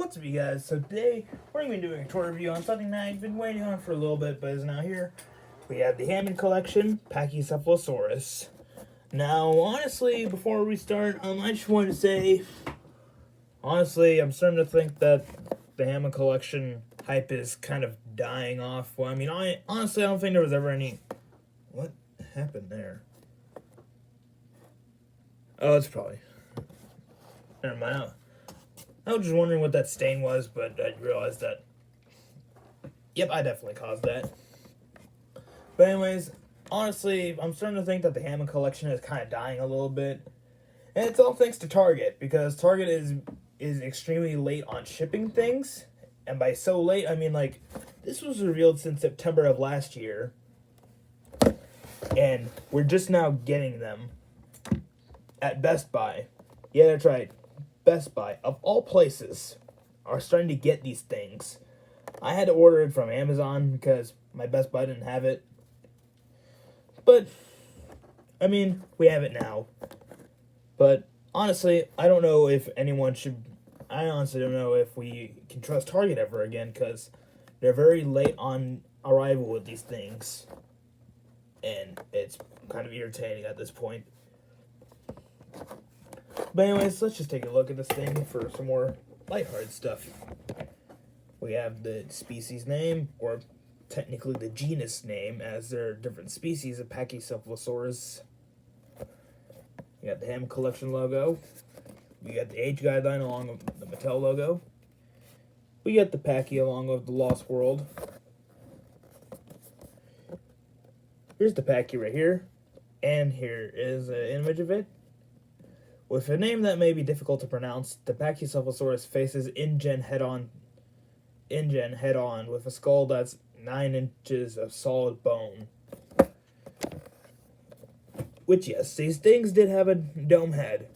What's up, you guys? So today we're going to be doing a toy review on something that I've been waiting on for a little bit, but is now here. We have the Hammond collection, Pachyephalosaurus. Now, honestly, before we start, I just wanted to say, honestly, I'm starting to think that the Hammond collection hype is kind of dying off. Well, I mean, honestly, I don't think there was ever any... What happened there? Oh, it's probably... Never mind. I was just wondering what that stain was, but I realized that... Yep, I definitely caused that. But anyways, honestly, I'm starting to think that the Hammond collection is kind of dying a little bit. And it's all thanks to Target, because Target is extremely late on shipping things. And by so late, I mean, like, this was revealed since September of last year. And we're just now getting them at Best Buy. Yeah, that's right. Best Buy, of all places, are starting to get these things. I had to order it from Amazon because my Best Buy didn't have it. But, I mean, we have it now. But, honestly, I don't know if anyone should... I honestly don't know if we can trust Target ever again, because they're very late on arrival with these things. And it's kind of irritating at this point. But anyways, let's just take a look at this thing for some more lighthearted stuff. We have the species name, or technically the genus name, as there are different species of Pachyephalosaurus. You got the Hammond collection logo. We got the age guideline along with the Mattel logo. We got the Pachy along with the Lost World. Here's the Pachy right here. And here is an image of it. With a name that may be difficult to pronounce, the Pachyephalosaurus faces InGen head-on with a skull that's 9 inches of solid bone. Which, yes, these things did have a dome head.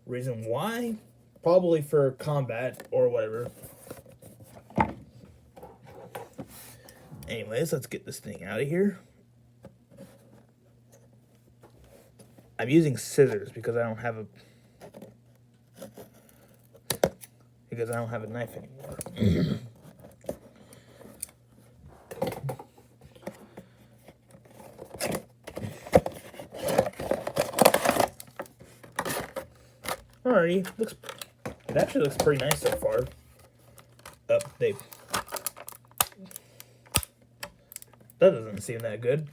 Reason why? Probably for combat or whatever. Anyways, let's get this thing out of here. I'm using scissors because I don't have a knife anymore. Alrighty, it actually looks pretty nice so far. That doesn't seem that good.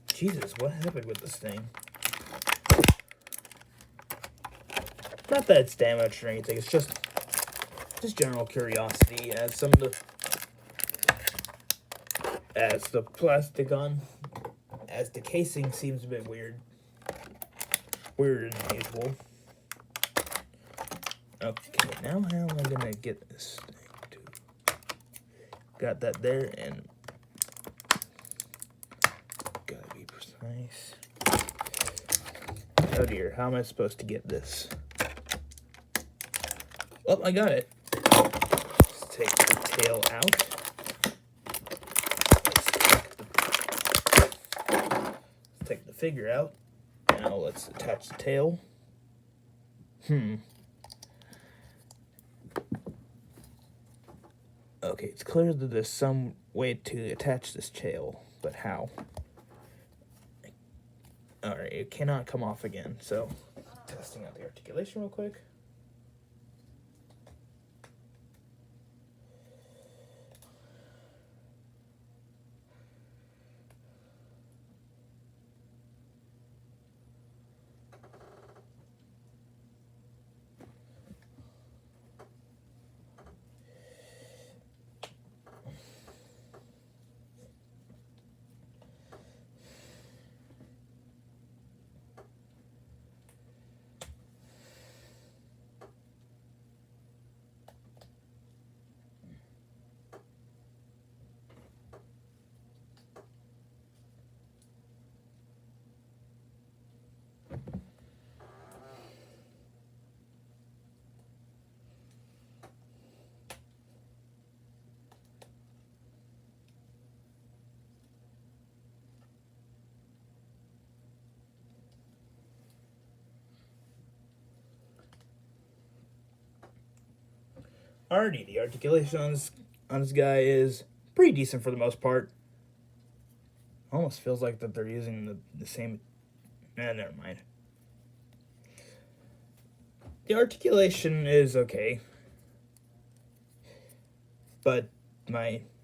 Jesus, what happened with this thing? Not that it's damaged or anything, it's just general curiosity as the plastic as the casing seems a bit weirder than usual. Okay, now how am I gonna get this thing to... Got that there, and gotta be precise. Oh dear, how am I supposed to get this? Oh, I got it. Let's take the tail out. Let's take the figure out. Now let's attach the tail. Okay, it's clear that there's some way to attach this tail, but how? Alright, it cannot come off again, so testing out the articulation real quick. Alrighty, the articulation on this guy is pretty decent for the most part. Almost feels like that they're using the same... never mind. The articulation is okay. But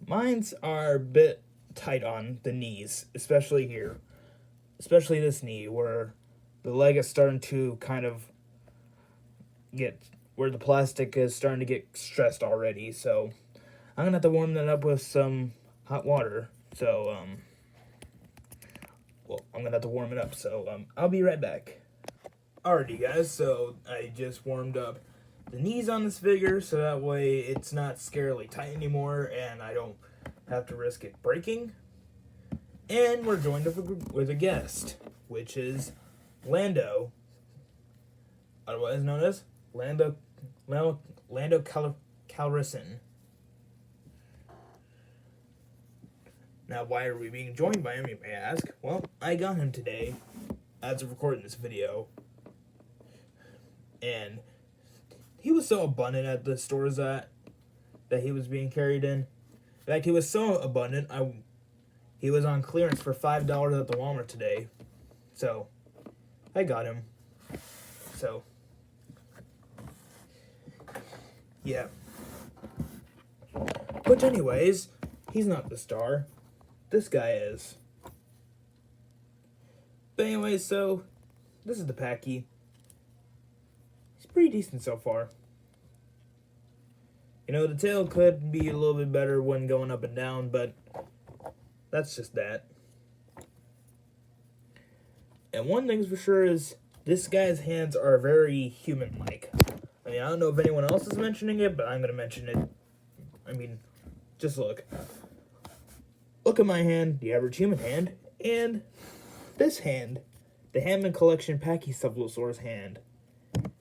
mines are a bit tight on the knees, especially here. Especially this knee, where the leg is starting to kind of where the plastic is starting to get stressed already. So I'm going to have to warm that up with some hot water. So, I'm going to have to warm it up. So, I'll be right back. Alrighty, guys. So I just warmed up the knees on this figure, so that way it's not scarily tight anymore, and I don't have to risk it breaking. And we're joined with a guest, which is Lando, otherwise known as Lando Calrissian. Now, why are we being joined by him, you may ask? Well, I got him today, as of recording this video, and he was so abundant at the stores that he was being carried in. In fact, he was so abundant, he was on clearance for $5 at the Walmart today. So, I got him. So, yeah. But anyways, he's not the star. This guy is. But anyways, so, this is the Pachye. It's pretty decent so far. You know, the tail could be a little bit better when going up and down, but that's just that. And one thing's for sure is this guy's hands are very human-like. I mean, I don't know if anyone else is mentioning it, but I'm going to mention it. I mean, just look. Look at my hand, the average human hand, and this hand, the Hammond collection Pachyephalosaurus hand.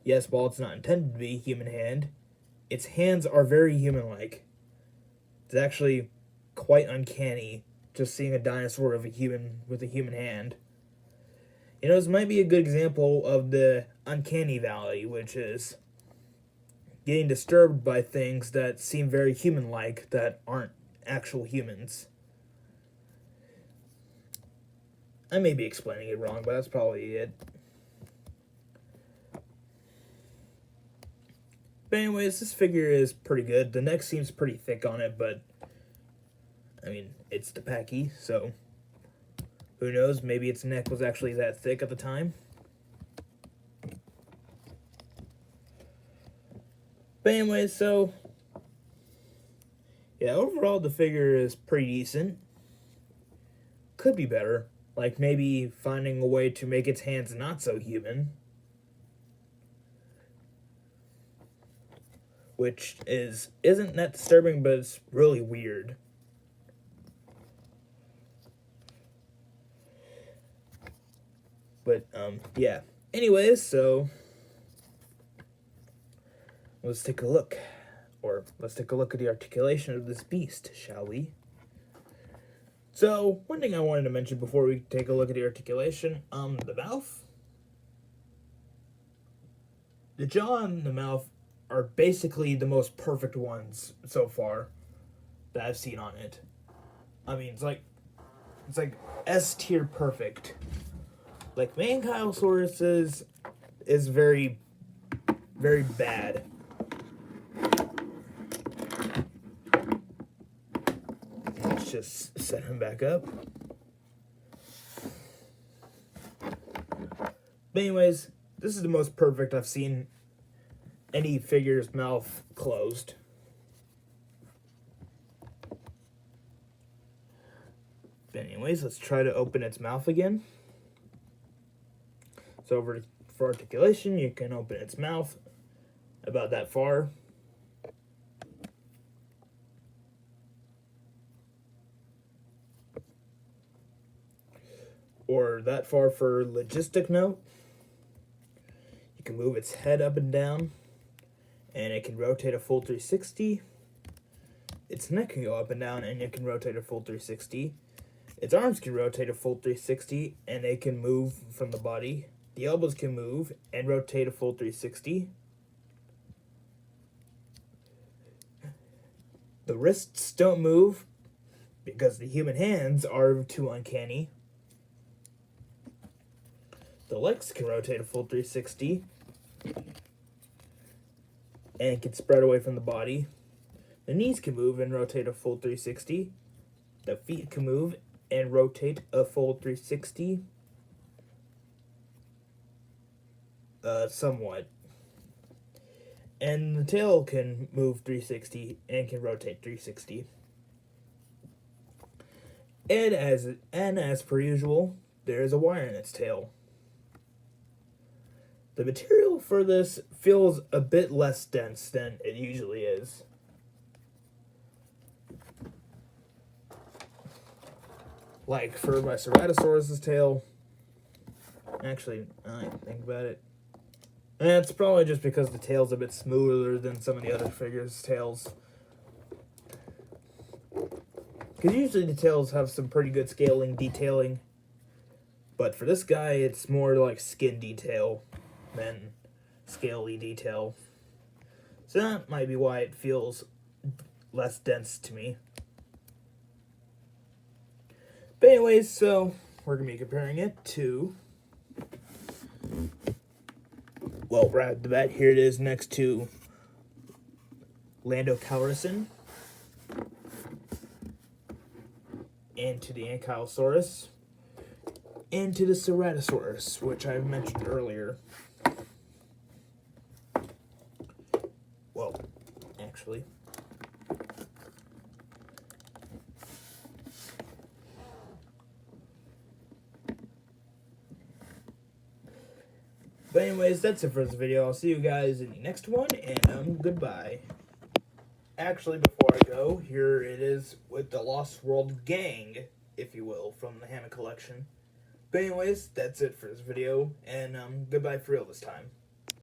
Yes, while it's not intended to be a human hand, its hands are very human-like. It's actually quite uncanny just seeing a dinosaur with a human hand. You know, this might be a good example of the uncanny valley, which is getting disturbed by things that seem very human-like that aren't actual humans. I may be explaining it wrong, but that's probably it. But anyways, this figure is pretty good. The neck seems pretty thick on it, but I mean, it's the Pachye, so who knows? Maybe its neck was actually that thick at the time. But anyways, so yeah, overall the figure is pretty decent. Could be better, like maybe finding a way to make its hands not so human. Which isn't that disturbing, but it's really weird. But, yeah. Anyways, so let's take a look. Or let's take a look at the articulation of this beast, shall we? So, one thing I wanted to mention before we take a look at the articulation, the mouth. The jaw and the mouth are basically the most perfect ones so far that I've seen on it. I mean, it's like S tier perfect. Like Pachyephalosaurus is very, very bad. Let's just set him back up. But anyways, this is the most perfect I've seen any figure's mouth closed. But anyways, let's try to open its mouth again. So for articulation, you can open its mouth about that far. Or that far for logistic note. You can move its head up and down, and it can rotate a full 360. Its neck can go up and down, and it can rotate a full 360. Its arms can rotate a full 360, and they can move from the body. The elbows can move and rotate a full 360. The wrists don't move because the human hands are too uncanny. The legs can rotate a full 360 and can spread away from the body. The knees can move and rotate a full 360. The feet can move and rotate a full 360. Somewhat. And the tail can move 360 and can rotate 360. And as per usual, there is a wire in its tail. The material for this feels a bit less dense than it usually is. Like for my Ceratosaurus's tail, actually, I think about it, and it's probably just because the tail's a bit smoother than some of the other figures' tails. Because usually the tails have some pretty good scaling detailing. But for this guy, it's more like skin detail than scaly detail. So that might be why it feels less dense to me. But anyways, so we're going to be comparing it to... Well, right at the bat, here it is next to Lando Calrissian and to the Ankylosaurus and to the Ceratosaurus, which I mentioned earlier. Well, actually. But anyways, that's it for this video. I'll see you guys in the next one, and goodbye. Actually, before I go, here it is with the Lost World gang, if you will, from the Hammond collection. But anyways, that's it for this video, and goodbye for real this time.